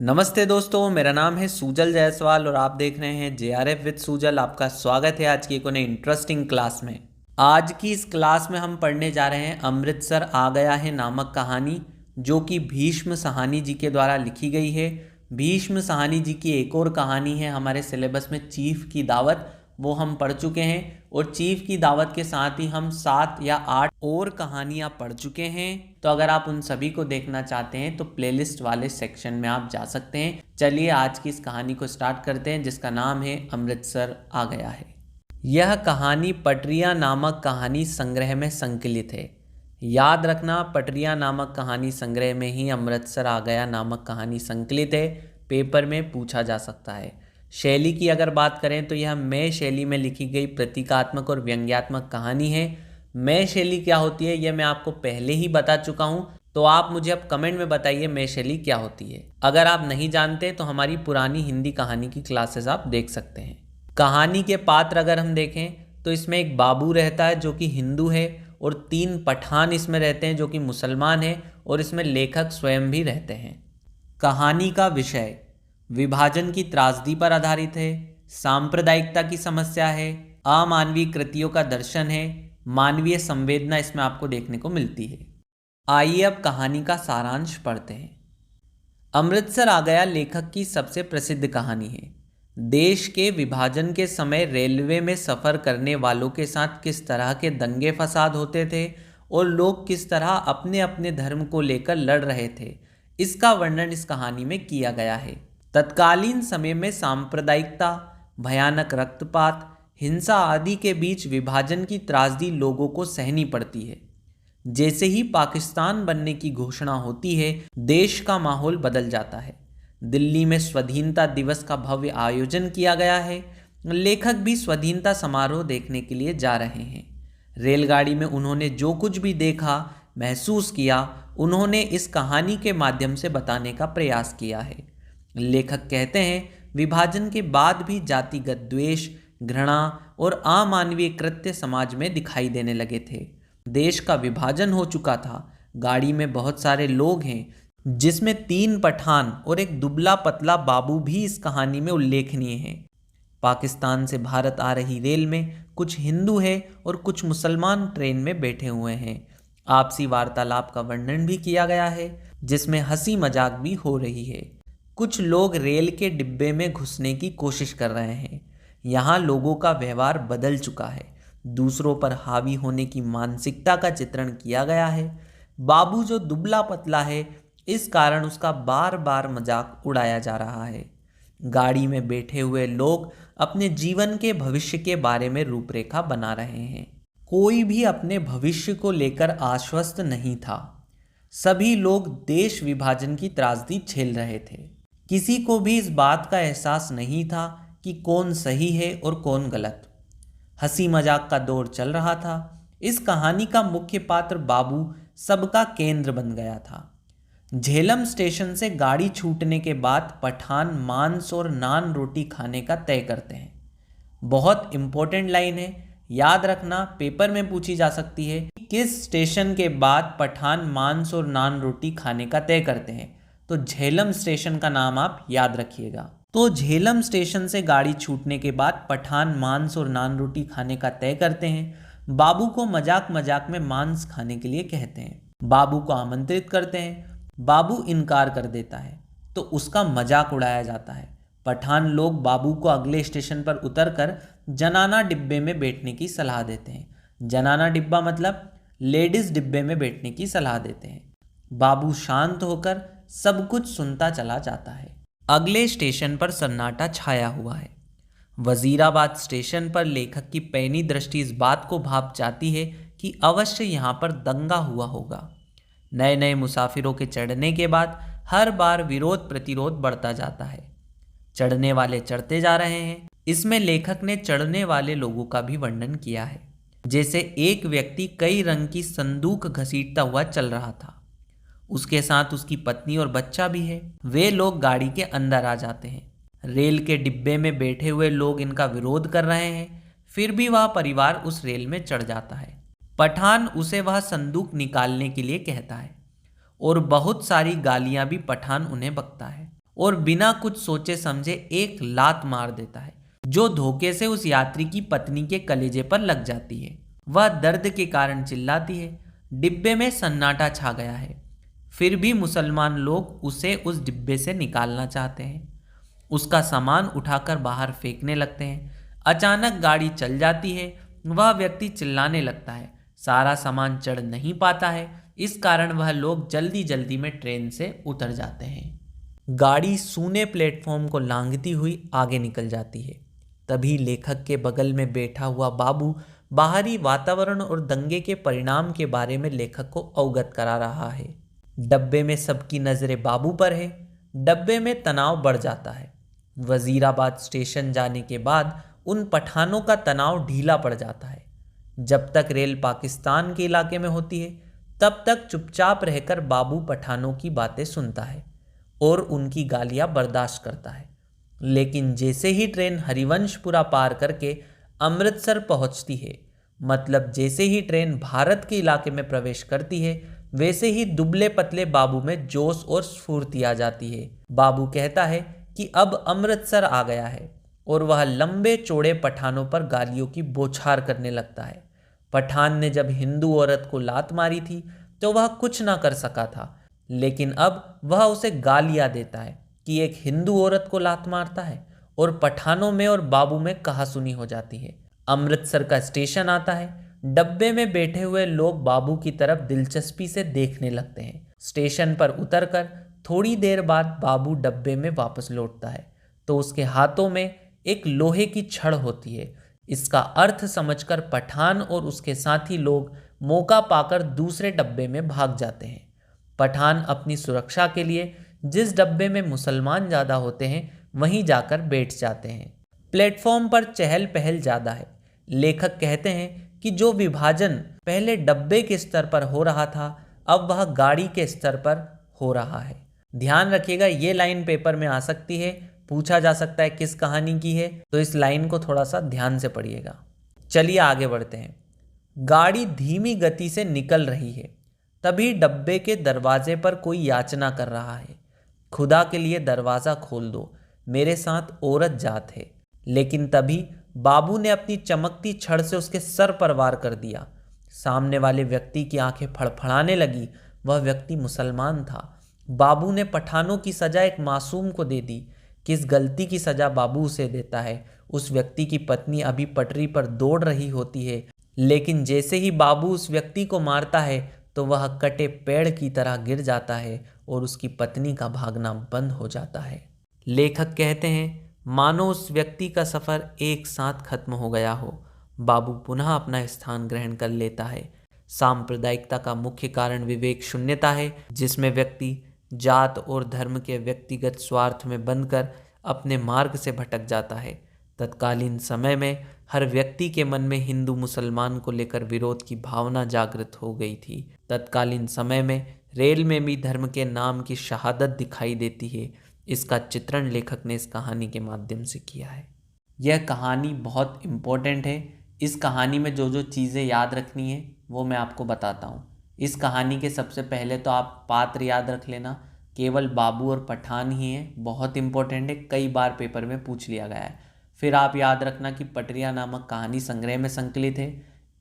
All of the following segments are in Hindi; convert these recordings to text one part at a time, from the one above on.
नमस्ते दोस्तों, मेरा नाम है सूजल जायसवाल और आप देख रहे हैं जेआरएफ विद सूजल। आपका स्वागत है आज की एक नई इंटरेस्टिंग क्लास में। आज की इस क्लास में हम पढ़ने जा रहे हैं अमृतसर आ गया है नामक कहानी, जो कि भीष्म साहनी जी के द्वारा लिखी गई है। भीष्म साहनी जी की एक और कहानी है हमारे सिलेबस में, चीफ की दावत, वो हम पढ़ चुके हैं। और चीफ की दावत के साथ ही हम 7 या 8 और कहानियाँ पढ़ चुके हैं। तो अगर आप उन सभी को देखना चाहते हैं तो प्लेलिस्ट वाले सेक्शन में आप जा सकते हैं। चलिए आज की इस कहानी को स्टार्ट करते हैं, जिसका नाम है अमृतसर आ गया है। यह कहानी पटरिया नामक कहानी संग्रह में संकलित है। याद रखना, पटरिया नामक कहानी संग्रह में ही अमृतसर आ गया नामक कहानी संकलित है। पेपर में पूछा जा सकता है। शैली की अगर बात करें तो यह मैं शैली में लिखी गई प्रतीकात्मक और व्यंग्यात्मक कहानी है। मैं शैली क्या होती है यह मैं आपको पहले ही बता चुका हूँ, तो आप मुझे अब कमेंट में बताइए मैं शैली क्या होती है। अगर आप नहीं जानते तो हमारी पुरानी हिंदी कहानी की क्लासेस आप देख सकते हैं। कहानी के पात्र अगर हम देखें तो इसमें एक बाबू रहता है जो कि हिंदू है, और 3 पठान इसमें रहते हैं जो कि मुसलमान हैं, और इसमें लेखक स्वयं भी रहते हैं। कहानी का विषय विभाजन की त्रासदी पर आधारित है, सांप्रदायिकता की समस्या है, अमानवीय कृतियों का दर्शन है, मानवीय संवेदना इसमें आपको देखने को मिलती है। आइए अब कहानी का सारांश पढ़ते हैं। अमृतसर आ गया लेखक की सबसे प्रसिद्ध कहानी है। देश के विभाजन के समय रेलवे में सफ़र करने वालों के साथ किस तरह के दंगे फसाद होते थे और लोग किस तरह अपने अपने धर्म को लेकर लड़ रहे थे, इसका वर्णन इस कहानी में किया गया है। तत्कालीन समय में सांप्रदायिकता, भयानक रक्तपात, हिंसा आदि के बीच विभाजन की त्रासदी लोगों को सहनी पड़ती है। जैसे ही पाकिस्तान बनने की घोषणा होती है, देश का माहौल बदल जाता है। दिल्ली में स्वाधीनता दिवस का भव्य आयोजन किया गया है। लेखक भी स्वाधीनता समारोह देखने के लिए जा रहे हैं। रेलगाड़ी में उन्होंने जो कुछ भी देखा, महसूस किया, उन्होंने इस कहानी के माध्यम से बताने का प्रयास किया है। लेखक कहते हैं, विभाजन के बाद भी जातिगत द्वेष, घृणा और अमानवीय कृत्य समाज में दिखाई देने लगे थे। देश का विभाजन हो चुका था। गाड़ी में बहुत सारे लोग हैं, जिसमें 3 पठान और एक दुबला पतला बाबू भी इस कहानी में उल्लेखनीय हैं। पाकिस्तान से भारत आ रही रेल में कुछ हिंदू हैं और कुछ मुसलमान ट्रेन में बैठे हुए हैं। आपसी वार्तालाप का वर्णन भी किया गया है, जिसमें हंसी मजाक भी हो रही है। कुछ लोग रेल के डिब्बे में घुसने की कोशिश कर रहे हैं। यहाँ लोगों का व्यवहार बदल चुका है। दूसरों पर हावी होने की मानसिकता का चित्रण किया गया है। बाबू जो दुबला पतला है, इस कारण उसका बार बार मजाक उड़ाया जा रहा है। गाड़ी में बैठे हुए लोग अपने जीवन के भविष्य के बारे में रूपरेखा बना रहे हैं। कोई भी अपने भविष्य को लेकर आश्वस्त नहीं था। सभी लोग देश विभाजन की त्रासदी झेल रहे थे। किसी को भी इस बात का एहसास नहीं था कि कौन सही है और कौन गलत। हंसी मजाक का दौर चल रहा था। इस कहानी का मुख्य पात्र बाबू सबका केंद्र बन गया था। झेलम स्टेशन से गाड़ी छूटने के बाद पठान मांस और नान रोटी खाने का तय करते हैं। बहुत इंपॉर्टेंट लाइन है, याद रखना, पेपर में पूछी जा सकती है कि किस स्टेशन के बाद पठान मांस और नान रोटी खाने का तय करते हैं। तो झेलम स्टेशन का नाम आप याद रखिएगा। तो झेलम स्टेशन से गाड़ी छूटने के बाद पठान मांस और नान रोटी खाने का तय करते हैं। बाबू को मजाक मजाक में मांस खाने के लिए कहते हैं। बाबू को आमंत्रित करते हैं। बाबू इनकार कर देता है, तो उसका मजाक उड़ाया जाता है। पठान लोग बाबू को अगले स्टेशन पर उतरकर जनाना डिब्बे में बैठने की सलाह देते हैं। जनाना डिब्बा मतलब लेडीज डिब्बे में बैठने की सलाह देते हैं। बाबू शांत होकर सब कुछ सुनता चला जाता है। अगले स्टेशन पर सन्नाटा छाया हुआ है। वजीराबाद स्टेशन पर लेखक की पैनी दृष्टि इस बात को भाप जाती है कि अवश्य यहाँ पर दंगा हुआ होगा। नए नए मुसाफिरों के चढ़ने के बाद हर बार विरोध प्रतिरोध बढ़ता जाता है। चढ़ने वाले चढ़ते जा रहे हैं। इसमें लेखक ने चढ़ने वाले लोगों का भी वर्णन किया है। जैसे एक व्यक्ति कई रंग की संदूक घसीटता हुआ चल रहा था। उसके साथ उसकी पत्नी और बच्चा भी है। वे लोग गाड़ी के अंदर आ जाते हैं। रेल के डिब्बे में बैठे हुए लोग इनका विरोध कर रहे हैं, फिर भी वह परिवार उस रेल में चढ़ जाता है। पठान उसे वह संदूक निकालने के लिए कहता है और बहुत सारी गालियां भी पठान उन्हें बकता है। और बिना कुछ सोचे समझे एक लात मार देता है, जो धोखे से उस यात्री की पत्नी के कलेजे पर लग जाती है। वह दर्द के कारण चिल्लाती है। डिब्बे में सन्नाटा छा गया है। फिर भी मुसलमान लोग उसे उस डिब्बे से निकालना चाहते हैं। उसका सामान उठाकर बाहर फेंकने लगते हैं। अचानक गाड़ी चल जाती है। वह व्यक्ति चिल्लाने लगता है। सारा सामान चढ़ नहीं पाता है। इस कारण वह लोग जल्दी जल्दी में ट्रेन से उतर जाते हैं। गाड़ी सूने प्लेटफॉर्म को लांघती हुई आगे निकल जाती है। तभी लेखक के बगल में बैठा हुआ बाबू बाहरी वातावरण और दंगे के परिणाम के बारे में लेखक को अवगत करा रहा है। डब्बे में सबकी नज़रें बाबू पर है। डब्बे में तनाव बढ़ जाता है। वजीराबाद स्टेशन जाने के बाद उन पठानों का तनाव ढीला पड़ जाता है। जब तक रेल पाकिस्तान के इलाके में होती है, तब तक चुपचाप रहकर बाबू पठानों की बातें सुनता है और उनकी गालियां बर्दाश्त करता है। लेकिन जैसे ही ट्रेन हरिवंशपुरा पार करके अमृतसर पहुंचती है, मतलब जैसे ही ट्रेन भारत के इलाके में प्रवेश करती है, वैसे ही दुबले पतले बाबू में जोश और स्फूर्ति आ जाती है। बाबू कहता है कि अब अमृतसर आ गया है और वह लंबे चौड़े पठानों पर गालियों की बौछार करने लगता है। पठान ने जब हिंदू औरत को लात मारी थी तो वह कुछ ना कर सका था, लेकिन अब वह उसे गालियां देता है कि एक हिंदू औरत को लात मारता है, और पठानों में और बाबू में कहासुनी हो जाती है। अमृतसर का स्टेशन आता है। डब्बे में बैठे हुए लोग बाबू की तरफ दिलचस्पी से देखने लगते हैं। स्टेशन पर उतरकर थोड़ी देर बाद बाबू डब्बे में वापस लौटता है तो उसके हाथों में एक लोहे की छड़ होती है। इसका अर्थ समझकर पठान और उसके साथी लोग मौका पाकर दूसरे डब्बे में भाग जाते हैं। पठान अपनी सुरक्षा के लिए जिस डब्बे में मुसलमान ज़्यादा होते हैं वहीं जाकर बैठ जाते हैं। प्लेटफॉर्म पर चहल पहल ज़्यादा है। लेखक कहते हैं कि जो विभाजन पहले डब्बे के स्तर पर हो रहा था, अब वह गाड़ी के स्तर पर हो रहा है। ध्यान रखिएगा, ये लाइन पेपर में आ सकती है, पूछा जा सकता है किस कहानी की है, तो इस लाइन को थोड़ा सा ध्यान से पढ़िएगा। चलिए आगे बढ़ते हैं। गाड़ी धीमी गति से निकल रही है। तभी डब्बे के दरवाजे पर कोई याचना कर रहा है, खुदा के लिए दरवाज़ा खोल दो, मेरे साथ औरत जात है। लेकिन तभी बाबू ने अपनी चमकती छड़ से उसके सर पर वार कर दिया। सामने वाले व्यक्ति की आंखें फड़फड़ाने लगी। वह व्यक्ति मुसलमान था। बाबू ने पठानों की सजा एक मासूम को दे दी। किस गलती की सजा बाबू उसे देता है? उस व्यक्ति की पत्नी अभी पटरी पर दौड़ रही होती है, लेकिन जैसे ही बाबू उस व्यक्ति को मारता है तो वह कटे पेड़ की तरह गिर जाता है और उसकी पत्नी का भागना बंद हो जाता है। लेखक कहते हैं, मानो उस व्यक्ति का सफ़र एक साथ खत्म हो गया हो। बाबू पुनः अपना स्थान ग्रहण कर लेता है। सांप्रदायिकता का मुख्य कारण विवेक शून्यता है, जिसमें व्यक्ति जात और धर्म के व्यक्तिगत स्वार्थ में बंधकर अपने मार्ग से भटक जाता है। तत्कालीन समय में हर व्यक्ति के मन में हिंदू मुसलमान को लेकर विरोध की भावना जागृत हो गई थी। तत्कालीन समय में रेल में भी धर्म के नाम की शहादत दिखाई देती है। इसका चित्रण लेखक ने इस कहानी के माध्यम से किया है। यह कहानी बहुत इम्पोर्टेंट है। इस कहानी में जो जो चीज़ें याद रखनी है वो मैं आपको बताता हूँ। इस कहानी के सबसे पहले तो आप पात्र याद रख लेना, केवल बाबू और पठान ही हैं, बहुत इम्पोर्टेंट है, कई बार पेपर में पूछ लिया गया है। फिर आप याद रखना कि पटरिया नामक कहानी संग्रह में संकलित है।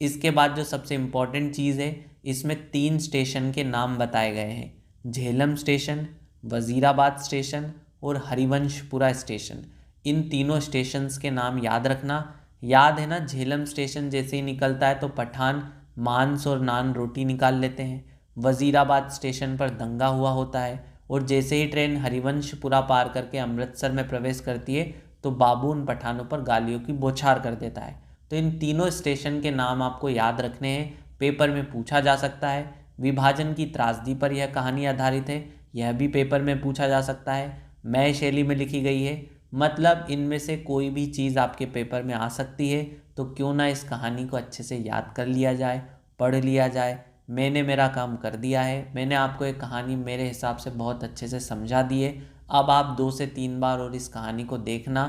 इसके बाद जो सबसे इम्पोर्टेंट चीज़ है, इसमें 3 स्टेशन के नाम बताए गए हैं, झेलम स्टेशन, वजीराबाद स्टेशन और हरिवंशपुरा स्टेशन। इन तीनों स्टेशंस के नाम याद रखना। याद है ना, झेलम स्टेशन जैसे ही निकलता है तो पठान मांस और नान रोटी निकाल लेते हैं। वजीराबाद स्टेशन पर दंगा हुआ होता है और जैसे ही ट्रेन हरिवंशपुरा पार करके अमृतसर में प्रवेश करती है तो बाबू उन पठानों पर गालियों की बौछार कर देता है। तो इन तीनों स्टेशन के नाम आपको याद रखने हैं, पेपर में पूछा जा सकता है। विभाजन की त्रासदी पर यह कहानी आधारित है, यह भी पेपर में पूछा जा सकता है। मैं शैली में लिखी गई है, मतलब इनमें से कोई भी चीज़ आपके पेपर में आ सकती है। तो क्यों ना इस कहानी को अच्छे से याद कर लिया जाए, पढ़ लिया जाए। मैंने मेरा काम कर दिया है। मैंने आपको एक कहानी मेरे हिसाब से बहुत अच्छे से समझा दी है। अब आप 2 से 3 बार और इस कहानी को देखना।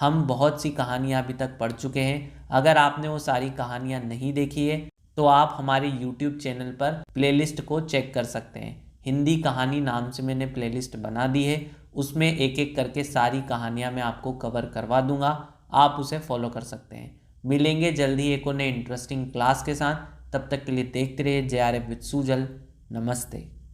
हम बहुत सी कहानियाँ अभी तक पढ़ चुके हैं। अगर आपने वो सारी कहानियाँ नहीं देखी है तो आप हमारे YouTube चैनल पर प्लेलिस्ट को चेक कर सकते हैं। हिंदी कहानी नाम से मैंने प्लेलिस्ट बना दी है, उसमें एक एक करके सारी कहानियाँ मैं आपको कवर करवा दूंगा, आप उसे फॉलो कर सकते हैं। मिलेंगे जल्दी एक और नए इंटरेस्टिंग क्लास के साथ, तब तक के लिए देखते रहिए JRF विद सूजल। नमस्ते।